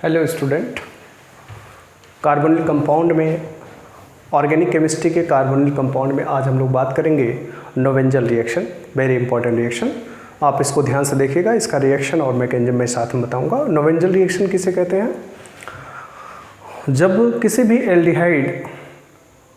Hello student, carbonyl compound में organic chemistry के carbonyl compound में आज हम लोग बात करेंगे नोवेंजल रिएक्शन। वेरी इंपॉर्टेंट रिएक्शन, आप इसको ध्यान से देखिएगा। इसका रिएक्शन और मैकेनिज्म मैं साथ में बताऊंगा। नोवेंजल रिएक्शन किसे कहते हैं? जब किसी भी एल्डिहाइड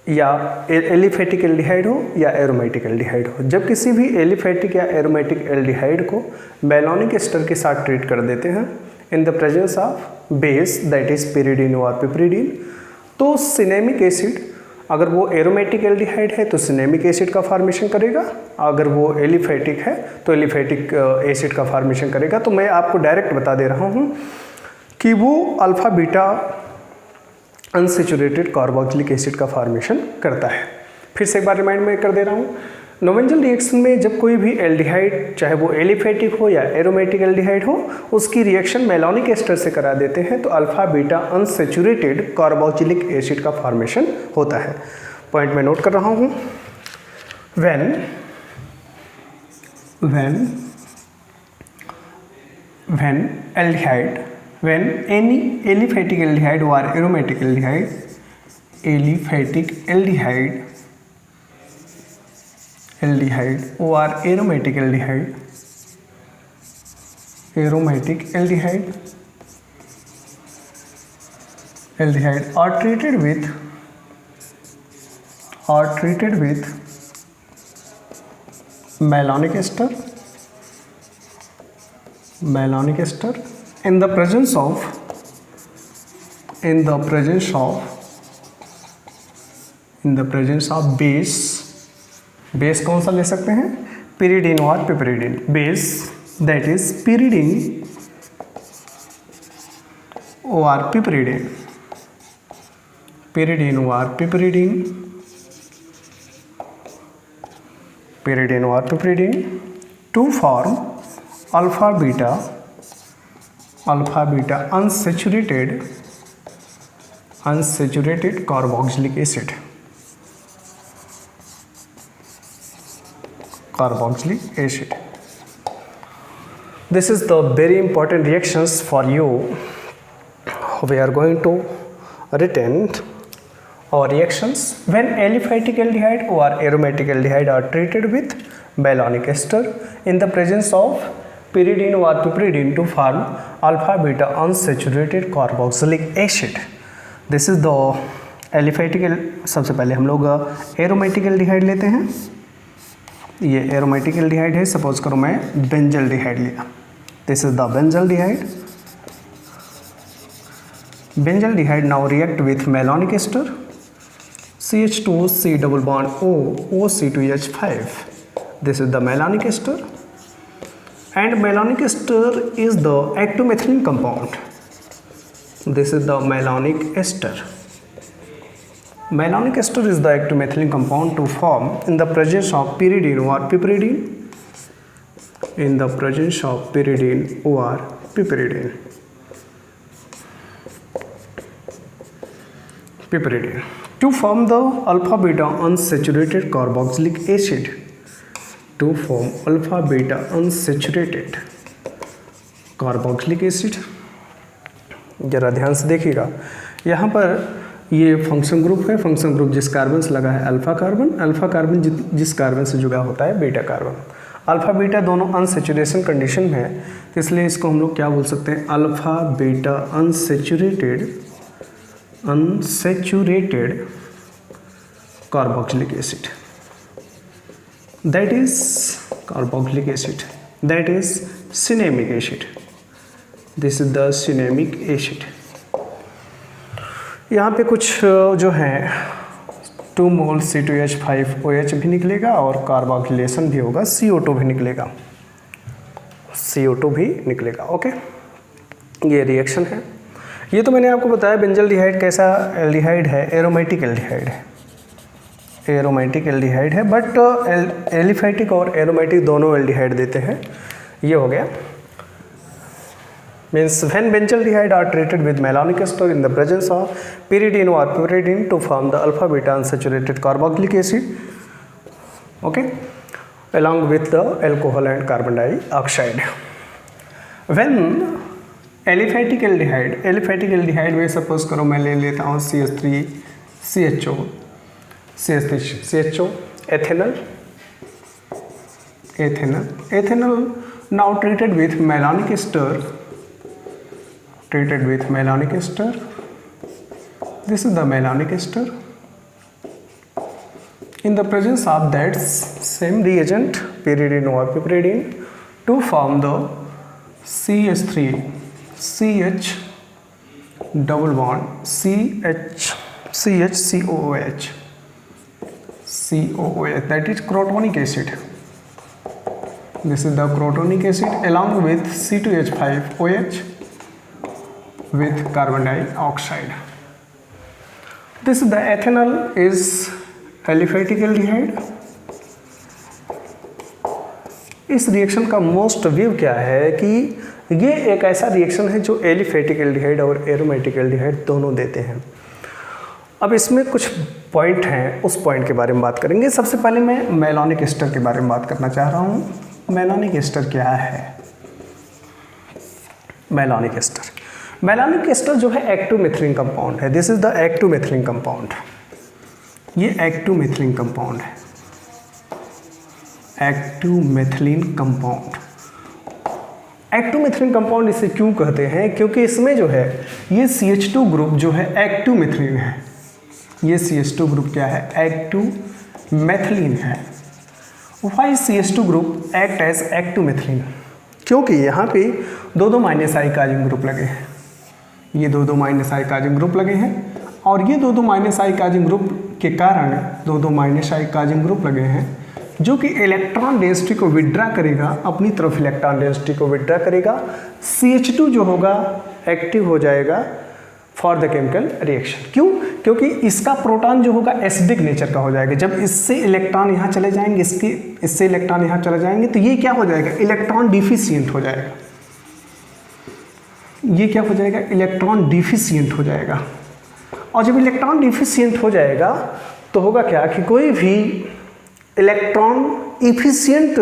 या एलिफेटिक एल्डिहाइड हो या एरोमेटिक एल्डिहाइड हो, जब किसी भी एलिफेटिक या एरोमेटिक एल्डिहाइड को मैलोनिक एस्टर के साथ ट्रीट कर देते हैं in the presence of base that is pyridine और पिपरिडीन, तो सिनेमिक एसिड, अगर वो एरोमेटिक एल्डिहाइड है तो सिनेमिक एसिड का फॉर्मेशन करेगा, अगर वो एलिफेटिक है तो एलिफेटिक एसिड का फॉर्मेशन करेगा। तो मैं आपको डायरेक्ट बता दे रहा हूँ कि वो alpha beta unsaturated carboxylic acid का फॉर्मेशन करता है। फिर से एक बार रिमाइंड में कर दे रहा हूँ, नोवेंजल रिएक्शन में जब कोई भी एल्डिहाइड, चाहे वो एलिफेटिक हो या एरोमेटिक एल्डिहाइड हो, उसकी रिएक्शन मैलोनिक एस्टर से करा देते हैं तो alpha beta unsaturated carboxylic acid का फॉर्मेशन होता है। पॉइंट में नोट कर रहा हूँ। when any aliphatic aldehyde or aromatic aldehyde or aromatic aldehyde are treated with malonic ester in the presence of base कौन सा ले सकते हैं? पिरिडीन और piperidine. Base that is pyridine और piperidine, to form alpha beta unsaturated carboxylic acid। This is the very important reactions for you. We are going to written our reactions when aliphatic aldehyde or aromatic aldehyde are treated with malonic ester in the presence of pyridine or piperidine to form alpha beta unsaturated carboxylic acid। This is the aliphatic। सबसे पहले हम लोग aromatic aldehyde लेते हैं। ये aromatic aldehyde है, suppose करो मैं बेंजल्डिहाइड लिया। This is the benzaldehyde now react with malonic ester CH2 C double bond O OC2H5। This is the malonic ester and malonic ester is the actomethylene compound। This is the malonic ester is the actomethylene compound to form in the presence of pyridine or piperidine, to form the alpha beta unsaturated carboxylic acid, जरा ध्यान से देखिएगा। यहाँ पर ये function group है। Function group जिस carbon से लगा है अल्फा कार्बन जिस कार्बन से जुड़ा होता है बीटा कार्बन। अल्फा बीटा दोनों अनसेचुरेशन कंडीशन में है, तो इसलिए इसको हम लोग क्या बोल सकते हैं? Alpha beta unsaturated carboxylic acid, that is cinnamic acid. This is the cinnamic acid. यहाँ पे कुछ जो है 2 मोल C2H5OH भी निकलेगा और कार्बोक्सिलेशन भी होगा, CO2 भी निकलेगा। ओके, ये रिएक्शन है। ये तो मैंने आपको बताया बेंजल्डिहाइड कैसा एल्डिहाइड है, एरोमेटिक एल्डिहाइड है, बट एलिफेटिक और एरोमेटिक दोनों एल्डिहाइड देते हैं। ये हो गया। Means when benzaldehyde are treated with malonic ester in the presence of pyridine or piperidine to form the alpha beta unsaturated carboxylic acid, okay, along with the alcohol and carbon dioxide. When aliphatic aldehyde में suppose करो मैं ले लेता हूँ CH3 CHO CH3 CHO ethanal now treated with malonic ester, this is the malonic ester. In the presence of that same reagent pyridine or piperidine to form the CH3 CH double bond COOH that is crotonic acid. This is the crotonic acid along with C2H5OH with carbon dioxide. This is the ethanol is aliphatic aldehyde. इस reaction का most view क्या है कि ये एक ऐसा reaction है जो एलिफेटिक एल्डिहाइड और एरोमेटिक एल्डिहाइड दोनों देते हैं। अब इसमें कुछ पॉइंट हैं, उस पॉइंट के बारे में बात करेंगे। सबसे पहले मैं मेलानिक एस्टर के बारे में बात करना चाह रहा हूँ। मेलानिक एस्टर क्या है? मेलानिक एस्टर जो है एक्टिव मिथिलीन कंपाउंड है। This is the active methylene compound. ये एक्टिव मिथिलीन कंपाउंड है, एक्टिव मिथिलीन कंपाउंड इसे क्यों कहते हैं? क्योंकि इसमें जो है ये CH2 ग्रुप जो है एक्टिव मिथिलीन है। ये CH2 ग्रुप क्या है? एक्टिव मिथिलीन है। Why CH2 group act as active methylene? क्योंकि यहाँ पे दो माइनस आई कार्बन ग्रुप लगे हैं। ये दो माइनस आई कार्बन ग्रुप लगे हैं और ये दो माइनस आई कार्बन ग्रुप के कारण दो माइनस आई कार्बन ग्रुप लगे हैं जो कि इलेक्ट्रॉन डेंसिटी को विड्रा करेगा, अपनी तरफ इलेक्ट्रॉन डेंसिटी को विड्रा करेगा। CH2 जो होगा एक्टिव हो जाएगा फॉर द केमिकल रिएक्शन। क्यों? क्योंकि इसका प्रोटॉन जो होगा एसिडिक नेचर का हो जाएगा। जब इससे इलेक्ट्रॉन यहाँ चले जाएंगे, इससे इलेक्ट्रॉन यहाँ चले जाएंगे तो ये क्या हो जाएगा? इलेक्ट्रॉन डिफिशियंट हो जाएगा। ये क्या हो जाएगा? इलेक्ट्रॉन डिफिशियंट हो जाएगा। और जब इलेक्ट्रॉन डिफिशियंट हो जाएगा तो होगा क्या कि कोई भी इलेक्ट्रॉन इफिशियंट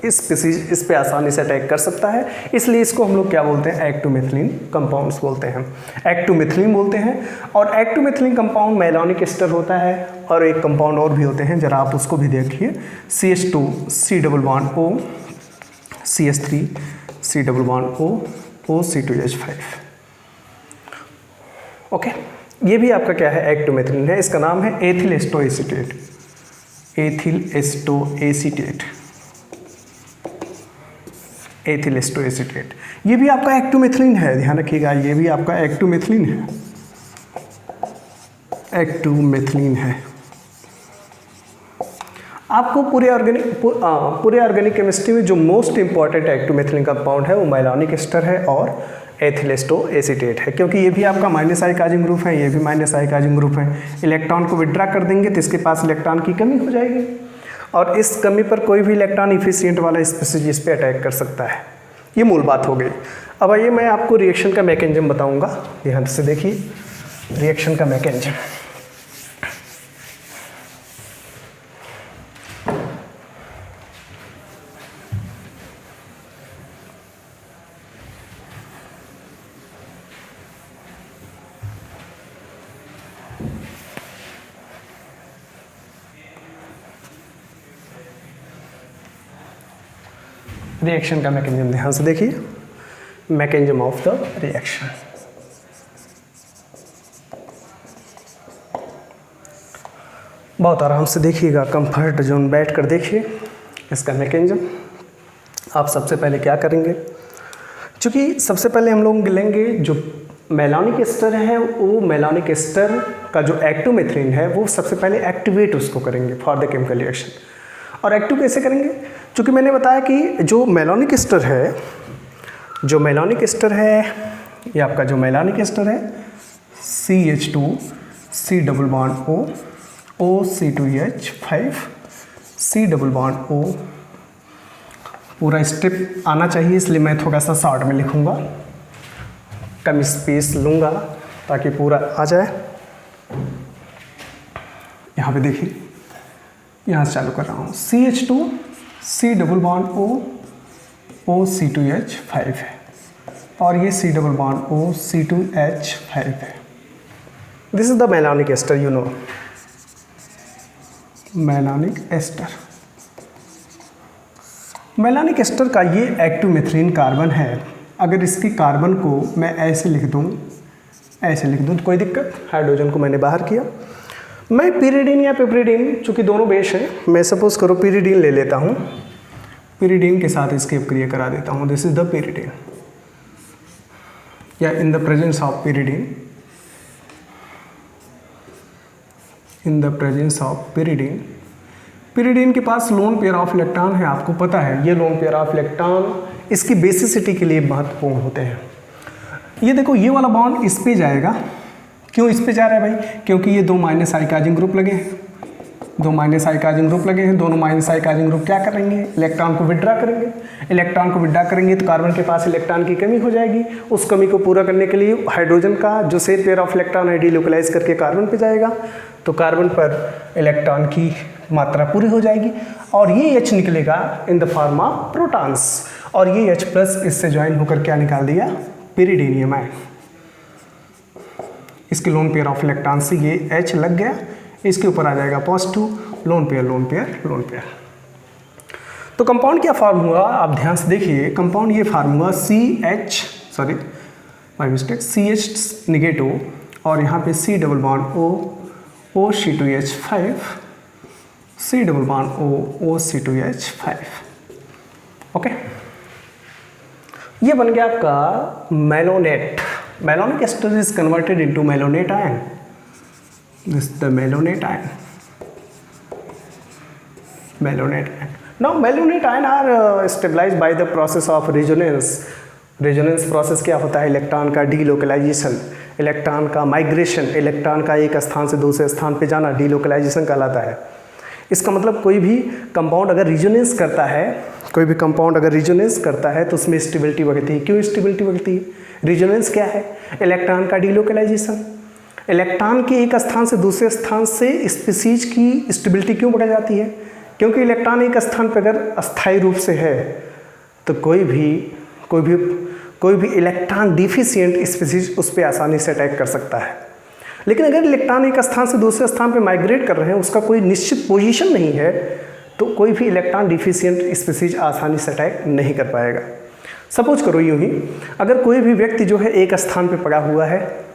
इस पे आसानी से अटैक कर सकता है। इसलिए इसको हम लोग क्या बोलते हैं? एक्टिव मिथिलीन कंपाउंड्स बोलते हैं, एक्टिव मिथिलीन बोलते हैं। और active methylene compound melanic ester होता है और एक कंपाउंड और भी होते हैं, जरा आप उसको भी देखिए। CH2 C double bond O, CH3 C double bond O C2H5। Okay, ये भी आपका क्या है? एक्टिव मिथिलीन है। इसका नाम है एथिल एस्टोएसीटेट। ये भी आपका एक्टिव मिथिलीन है, ध्यान रखिएगा। ये भी आपका एक्टिव मिथिलीन है। आपको पूरे ऑर्गेनिक केमिस्ट्री में जो most important active methylene compound है वो मेलानिक एस्टर है और एथिल एस्टोएसीटेट है। क्योंकि ये भी आपका माइनस आई कार्बन ग्रुप है, ये भी माइनस आई कार्बन ग्रुप है। इलेक्ट्रॉन को विड्रा कर देंगे तो इसके पास इलेक्ट्रॉन की कमी हो जाएगी और इस कमी पर कोई भी इलेक्ट्रॉन इफिशियंट वाला स्पीशीज इस पे अटैक कर सकता है। ये मूल बात हो गई। अब आइए मैं आपको रिएक्शन का मैकेनिज्म बताऊंगा। ध्यान से देखिए रिएक्शन का मैकेनिज्म। रिएक्शन का मैकेनिज्म ध्यान से देखिए। Mechanism of the reaction. बहुत आराम से देखिएगा, कंफर्ट जोन बैठ कर देखिए इसका मैकेनिज्म। आप सबसे पहले क्या करेंगे? क्योंकि सबसे पहले हम लोग लेंगे जो मेलानिक एस्टर है, वो मेलानिक एस्टर का जो एक्टिव मिथिलीन है वो सबसे पहले एक्टिवेट उसको करेंगे फॉर द केमिकल रिएक्शन। और एक्टिव कैसे करेंगे? क्योंकि मैंने बताया कि जो मेलानिक एस्टर है, ये आपका जो मेलानिक एस्टर है CH2 C double bond O C2H5 C double bond O। पूरा स्टेप आना चाहिए, इसलिए मैं थोड़ा सा शॉर्ट में लिखूंगा, कम स्पेस लूँगा ताकि पूरा आ जाए। यहाँ पे देखिए, यहाँ से चालू कर रहा हूँ। CH2 C double bond O C2H5 है। और ये C double bond O C2H5 है। This is the malonic ester, you know, malonic ester. Malonic ester का ये एक्टिव मेथिलीन कार्बन है। अगर इसकी कार्बन को मैं ऐसे लिख दूँ तो कोई दिक्कत, हाइड्रोजन को मैंने बाहर किया। मैं pyridine या पिपरिडीन, चूँकि दोनों बेस हैं, मैं सपोज करो pyridine ले लेता हूँ, pyridine के साथ इसकी अपक्रिया करा देता हूँ। दिस इज द pyridine, या in the presence of pyridine, in the presence of pyridine। pyridine के पास लोन पेयर ऑफ इलेक्ट्रॉन है, आपको पता है ये लोन पेयर ऑफ इलेक्ट्रॉन इसकी बेसिसिटी के लिए महत्वपूर्ण होते हैं। ये देखो, ये वाला बॉन्ड इस पे जाएगा। क्यों इस पे जा रहा है भाई? क्योंकि ये 2 माइनस आई चार्जिंग ग्रुप लगे हैं, 2 माइनस आई चार्जिंग ग्रुप लगे हैं। दोनों माइनस आई चार्जिंग ग्रुप क्या करेंगे? इलेक्ट्रॉन को विड्रा करेंगे। इलेक्ट्रॉन को विड्रा करेंगे तो कार्बन के पास इलेक्ट्रॉन की कमी हो जाएगी। उस कमी को पूरा करने के लिए हाइड्रोजन का जो सेट पेयर ऑफ इलेक्ट्रॉन है डीलोकलाइज करके कार्बन पे जाएगा, तो कार्बन पर इलेक्ट्रॉन की मात्रा पूरी हो जाएगी और ये H निकलेगा in the form of protons, और ये H प्लस इससे ज्वाइन होकर क्या निकाल दिया? pyridinium ion. इसके लोन पेयर ऑफ इलेक्ट्रॉन से ये H लग गया, इसके ऊपर आ जाएगा positive, lone pair lone pair lone pair. तो कंपाउंड क्या फॉर्म हुआ आप ध्यान से देखिए। कंपाउंड ये फॉर्म हुआ CH निगेटिव और यहाँ पे C double bond O C2H5, C double bond O C2H5। Okay, ये बन गया आपका malonate. Malonic ester is converted into malonate ion. This the malonate ion, malonate ion. Now malonate ion are stabilized by the process of resonance. Resonance process क्या होता है? Electron का delocalization, electron का migration, electron का एक स्थान से दूसरे स्थान पे जाना डीलोकलाइजेशन कहलाता है। इसका मतलब कोई भी कंपाउंड अगर रिजोनेंस करता है, तो उसमें स्टेबिलिटी बढ़ती है। क्यों स्टेबिलिटी बढ़ती है? रिजोनेंस क्या है? इलेक्ट्रॉन का डीलोकलाइजेशन। इलेक्ट्रॉन के एक स्थान से दूसरे स्थान से स्पीसीज की स्टेबिलिटी क्यों बढ़ जाती है? क्योंकि इलेक्ट्रॉन एक स्थान पर अगर अस्थायी रूप से है तो कोई भी इलेक्ट्रॉन डिफिशिएंट स्पीसीज उस पर आसानी से अटैक कर सकता है। लेकिन अगर इलेक्ट्रॉन एक स्थान से दूसरे स्थान पर माइग्रेट कर रहे हैं, उसका कोई निश्चित पोजीशन नहीं है, तो कोई भी इलेक्ट्रॉन डिफिशिएंट स्पीसीज आसानी से अटैक नहीं कर पाएगा। सपोज करो यूं ही, अगर कोई भी व्यक्ति जो है एक स्थान पे पड़ा हुआ है,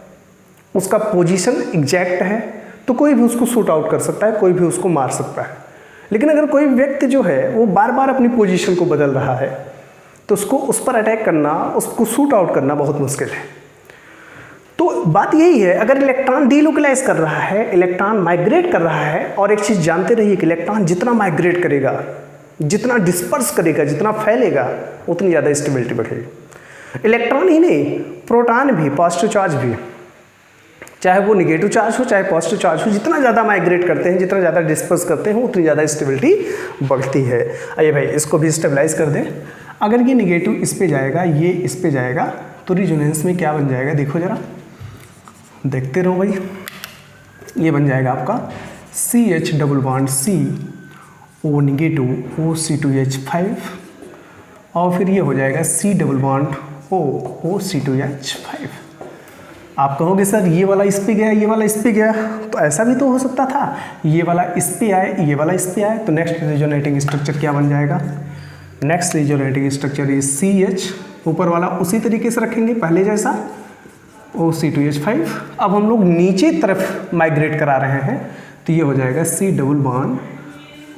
उसका पोजीशन एग्जैक्ट है, तो कोई भी उसको शूट आउट कर सकता है, कोई भी उसको मार सकता है। लेकिन अगर कोई व्यक्ति जो है वो बार बार अपनी पोजीशन को बदल रहा है, तो उसको उस पर अटैक करना, उसको शूट आउट करना बहुत मुश्किल है। तो बात यही है, अगर इलेक्ट्रॉन डीलोकलाइज कर रहा है, इलेक्ट्रॉन माइग्रेट कर रहा है, और एक चीज़ जानते रहिए कि इलेक्ट्रॉन जितना माइग्रेट करेगा, जितना डिस्पर्स करेगा, जितना फैलेगा, उतनी ज़्यादा स्टेबिलिटी बढ़ेगी। इलेक्ट्रॉन ही नहीं, प्रोटॉन भी, पॉजिटिव चार्ज भी, चाहे वो निगेटिव चार्ज हो चाहे पॉजिटिव चार्ज हो, जितना ज़्यादा माइग्रेट करते हैं, जितना ज़्यादा डिस्पर्स करते हैं, उतनी ज़्यादा स्टेबिलिटी बढ़ती है। आइए भाई इसको भी स्टेबलाइज कर दें। अगर ये निगेटिव इस पे जाएगा, ये इस पे जाएगा, तो रिजोनेंस में क्या बन जाएगा? देखो जरा, देखते रहो भाई। ये बन जाएगा आपका CH double bond C O negative O C2H5, और फिर ये हो जाएगा C double bond O C2H5। आप कहोगे सर ये वाला इस पे गया, ये वाला इस पे गया, तो ऐसा भी तो हो सकता था, ये वाला इस पे आए, ये वाला इस पे आए, तो नेक्स्ट रिजोनेटिंग स्ट्रक्चर क्या बन जाएगा? नेक्स्ट रिजोनेटिंग स्ट्रक्चर ये CH, ऊपर वाला उसी तरीके से रखेंगे पहले जैसा, O C2H5। अब हम लोग नीचे तरफ माइग्रेट करा रहे हैं, तो ये हो जाएगा C double bond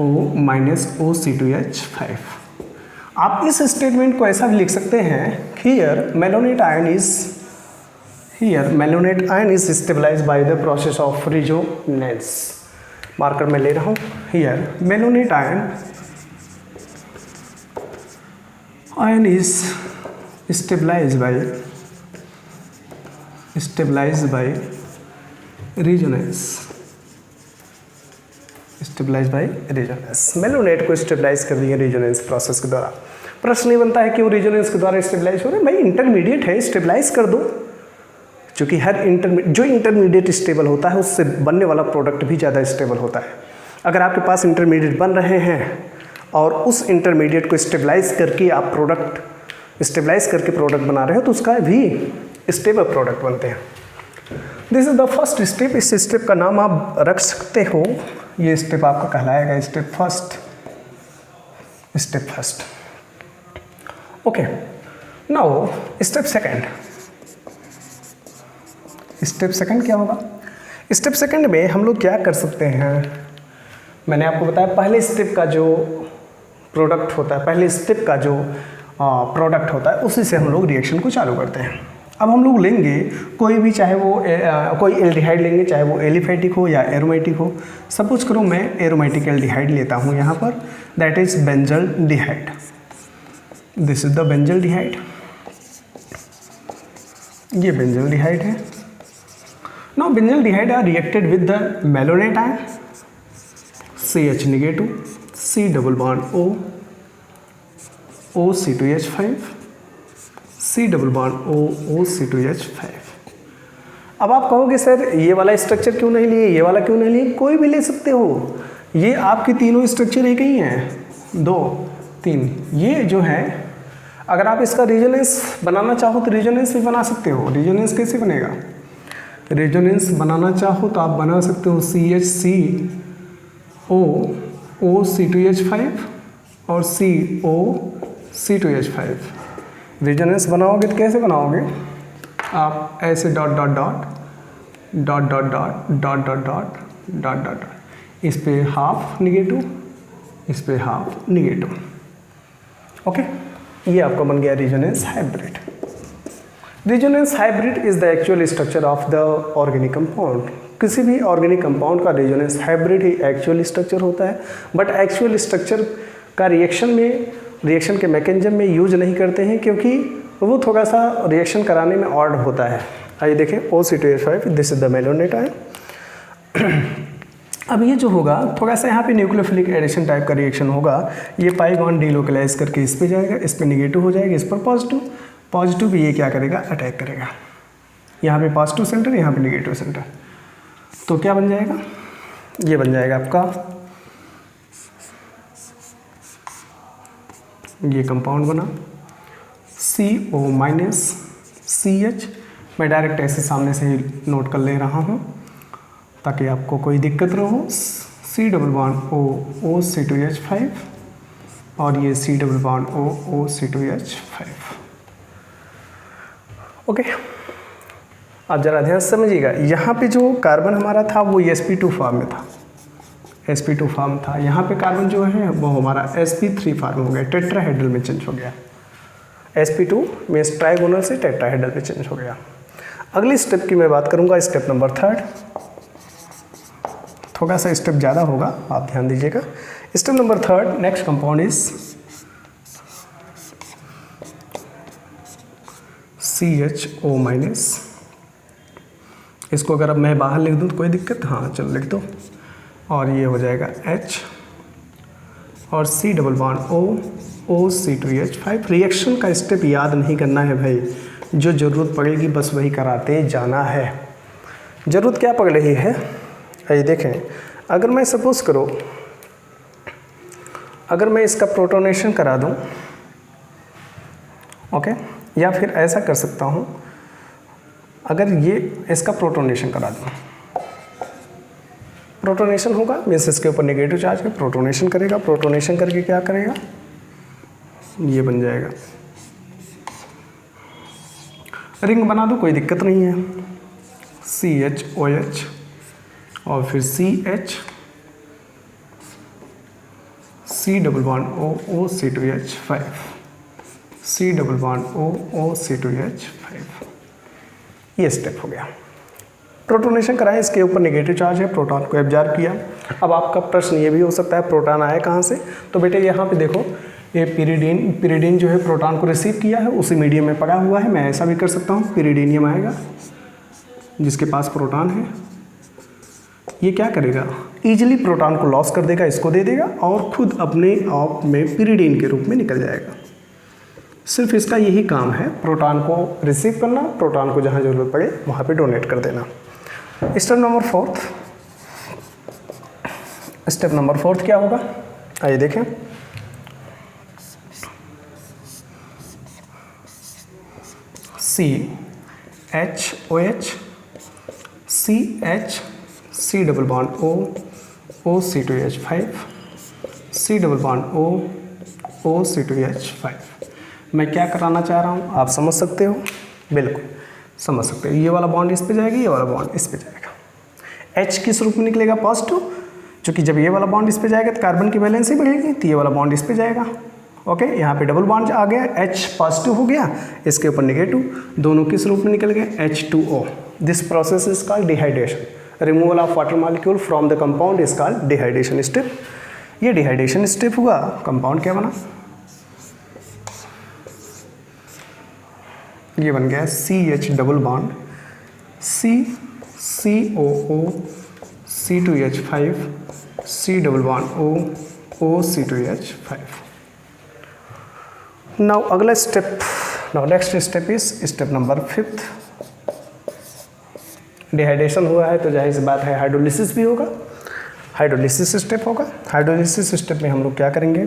O minus O C2H5। आप इस स्टेटमेंट को ऐसा भी लिख सकते हैं, here malonate ion is stabilized by the process of resonance. Marker मैं ले रहा हूँ। Here malonate ion is stabilized by resonance। Malonate को स्टेबलाइज कर दिया रेजोनेंस प्रोसेस के द्वारा। प्रश्न नहीं बनता है क्यों रेजोनेंस के द्वारा स्टेबलाइज हो रहे हैं? भाई इंटरमीडिएट है, स्टेबलाइज कर दो। क्योंकि हर जो इंटरमीडिएट स्टेबल होता है उससे बनने वाला प्रोडक्ट भी ज़्यादा स्टेबल होता है। अगर आपके पास इंटरमीडिएट बन रहे हैं और उस इंटरमीडिएट को स्टेबलाइज करके आप प्रोडक्ट स्टेबलाइज करके प्रोडक्ट बना रहे हो तो उसका भी स्टेबल प्रोडक्ट बनते हैं। This is the first step. इस स्टेप का नाम आप रख सकते हो, ये स्टेप आपका कहलाएगा step first. Okay, now step second. Step second क्या होगा? स्टेप सेकंड में हम लोग क्या कर सकते हैं, मैंने आपको बताया पहले स्टेप का जो प्रोडक्ट होता है, पहले स्टेप का जो प्रोडक्ट होता है उसी से हम लोग रिएक्शन को चालू करते हैं। अब हम लोग लेंगे कोई भी, चाहे वो कोई एल्डिहाइड लेंगे, चाहे वो एलिफेटिक हो या एरोमेटिक हो। सपोज करो मैं एरोमेटिक एल्डिहाइड लेता हूँ यहाँ पर, that is benzaldehyde. This is the benzaldehyde, ये बेंजल्डिहाइड है। Now benzaldehyde are reacted with the malonate ion CH negative, C double bond O, OC2H5, C double bond O, OC2H5। अब आप कहोगे सर ये वाला स्ट्रक्चर क्यों नहीं लिए, ये वाला क्यों नहीं लिए? कोई भी ले सकते हो, ये आपके तीनों स्ट्रक्चर एक ही हैं, 2 3। ये जो है अगर आप इसका रेजोनेंस बनाना चाहो तो रेजोनेंस भी बना सकते हो। रेजोनेंस कैसे बनेगा? रेजोनेंस बनाना चाहो तो आप बना सकते हो CHCO OC2H5 और COC2H5। रेजोनेंस बनाओगे तो कैसे बनाओगे? आप ऐसे dot dot dot dot dot dot dot dot dot dot dot, इस पे हाफ निगेटिव, इस पे हाफ निगेटिव। ओके, ये आपका बन गया resonance hybrid. Resonance hybrid is the actual structure of the organic compound. किसी भी ऑर्गेनिक कंपाउंड का रेजोनेंस हाइब्रिड ही एक्चुअल स्ट्रक्चर होता है, बट एक्चुअल स्ट्रक्चर का रिएक्शन के मैकेनिज्म में यूज नहीं करते हैं क्योंकि वो थोड़ा सा रिएक्शन कराने में ऑड होता है। आइए देखें, OC2H5, this is the malonate ion. अब ये जो होगा थोड़ा सा यहाँ पे न्यूक्लियोफिलिक एडिशन टाइप का रिएक्शन होगा। ये पाई बॉन्ड डीलोकलाइज करके इस पे जाएगा, इस पे निगेटिव हो जाएगा, इस पर पॉजिटिव भी ये क्या करेगा, अटैक करेगा। यहाँ पे पॉजिटिव सेंटर, यहाँ पे निगेटिव सेंटर, तो क्या बन जाएगा? ये बन जाएगा आपका, ये कंपाउंड बना CO- CH। मैं डायरेक्ट ऐसे सामने से ही नोट कर ले रहा हूँ ताकि आपको कोई दिक्कत ना हो। C double bond O OC2H5 और ये C double bond O OC2H5। Okay, आप जरा ध्यान से समझिएगा, यहाँ पे जो कार्बन हमारा था वो sp2 फॉर्म में था, sp2 फॉर्म था। यहाँ पे कार्बन जो है वो हमारा sp3 फॉर्म हो गया, टेट्राहेड्रल में चेंज हो गया। sp2 में ट्राइगोनल से टेट्राहेड्रल में चेंज हो गया। अगली स्टेप की मैं बात करूँगा, स्टेप नंबर 3। थोड़ा सा स्टेप ज़्यादा होगा, आप ध्यान दीजिएगा। Step number 3, next compound is CHO-। इसको अगर अब मैं बाहर लिख दूँ तो कोई दिक्कत? हाँ चलो लिख दो। और ये हो जाएगा H और C double bond O OC2H5। Reaction का स्टेप याद नहीं करना है भाई, जो ज़रूरत पड़ेगी बस वही कराते जाना है। ज़रूरत क्या पड़ रही है? आइए देखें, अगर मैं सपोज करो, अगर मैं इसका प्रोटोनेशन करा दूं, ओके, या फिर ऐसा कर सकता हूं, अगर ये इसका प्रोटोनेशन करा दूं, प्रोटोनेशन होगा मीन्स इसके ऊपर नेगेटिव चार्ज है, प्रोटोनेशन करेगा, प्रोटोनेशन करके क्या करेगा, ये बन जाएगा, रिंग बना दो, कोई दिक्कत नहीं है, CHOH और फिर CH, C double bond O OC2H5, C double bond O OC2H5। ये स्टेप हो गया। प्रोटोनेशन कराएं, इसके ऊपर नेगेटिव चार्ज है, प्रोटॉन को एब्जॉर्ब किया। अब आपका प्रश्न ये भी हो सकता है प्रोटॉन आया कहाँ से, तो बेटे यहाँ पे देखो, ये पिरिडीन जो है प्रोटॉन को रिसीव किया है, उसी मीडियम में पड़ा हुआ है। मैं ऐसा भी कर सकता हूँ, पिरिडीनियम आएगा जिसके पास प्रोटॉन है, ये क्या करेगा, ईजिली प्रोटॉन को लॉस कर देगा, इसको दे देगा और खुद अपने आप में पिरिडीन के रूप में निकल जाएगा। सिर्फ इसका यही काम है, प्रोटॉन को रिसीव करना, प्रोटॉन को जहाँ जरूरत पड़े वहाँ पे डोनेट कर देना। स्टेप नंबर 4, स्टेप नंबर 4 क्या होगा, आइए देखें। CHOH, CH, C double bond O, OC2H5, C double bond O, OC2H5। मैं क्या कराना चाह रहा हूँ आप समझ सकते हो, बिल्कुल समझ सकते हो। ये वाला बॉन्ड इस पे जाएगा, ये वाला बॉन्ड इस पे जाएगा। H किस रूप में निकलेगा? पॉजिटिव, क्योंकि जब ये वाला बॉन्ड इस पे जाएगा तो कार्बन की वैलेंसी बढ़ेगी, तो ये वाला बॉन्ड इस पे जाएगा। ओके, यहाँ पे डबल बॉन्ड आ गया, H पॉजिटिव हो गया, इसके ऊपर नेगेटिव, दोनों किस रूप में निकल गए? H2O। This process is called dehydration. Removal of water molecule from the compound is called dehydration step. ये डिहाइड्रेशन स्टेप हुआ, कंपाउंड क्या बना? ये बन गया CH double bond COO, C2H5, C double bond O, OC2H5। Now अगला step, now next step is step number 5। Dehydration हुआ है तो जाहिर सी बात है हाइड्रोलिसिस भी होगा, हाइड्रोलिसिस स्टेप होगा। हाइड्रोलिसिस स्टेप में हम लोग क्या करेंगे?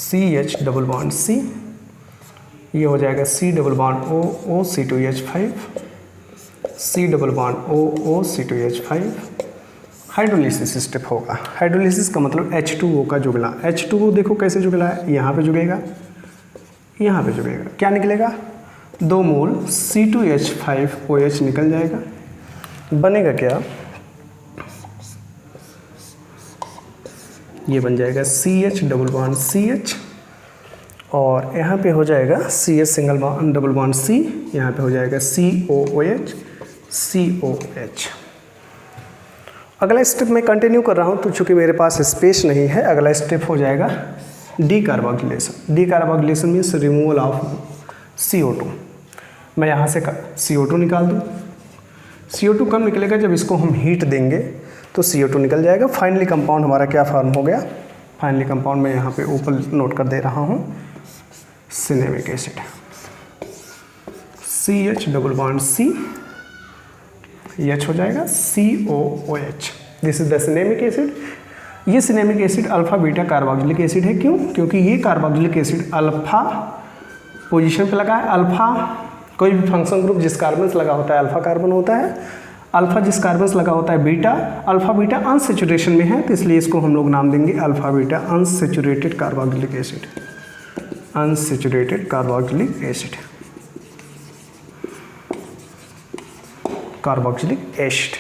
CH डबल बॉन्ड C, ये हो जाएगा C double bond O, OC2H5, C double bond O, OC2H5। Hydrolysis step होगा। हाइड्रोलिसिस का मतलब H2O का जुगला। H2O देखो कैसे जुगला है, यहाँ पे जुगेगा, यहाँ पे जुगेगा, क्या निकलेगा? 2 मोल C2H5OH निकल जाएगा, बनेगा क्या? ये बन जाएगा CH डबल बॉन्ड CH, और यहाँ पे हो जाएगा CH single bond double bond C, यहाँ पे हो जाएगा COOH COH। अगला स्टेप मैं कंटिन्यू कर रहा हूँ तो चूँकि मेरे पास स्पेस नहीं है, अगला स्टेप हो जाएगा decarboxylation. Decarboxylation means removal of CO2। मैं यहाँ से CO2 निकाल दूँ। CO2 कब निकलेगा? जब इसको हम हीट देंगे तो CO2 निकल जाएगा। फाइनली कंपाउंड हमारा क्या फॉर्म हो गया? फाइनली कंपाउंड मैं यहाँ पे ऊपर नोट कर दे रहा हूँ, cinnamic acid CH double bond C, H हो जाएगा COOH। This is the cinnamic acid. ये cinnamic acid alpha beta carboxylic acid है। क्यों? क्योंकि ये कार्बोक्सिलिक एसिड अल्फा पोजीशन पे लगा है। अल्फा कोई भी फंक्शन ग्रुप जिस कार्बन से लगा होता है अल्फा कार्बन होता है, अल्फा जिस कार्बन से लगा होता है बीटा, अल्फा बीटा अनसेचुरेशन में है, तो इसलिए इसको हम लोग नाम देंगे alpha beta unsaturated carboxylic acid. Unsaturated carboxylic acid, carboxylic acid.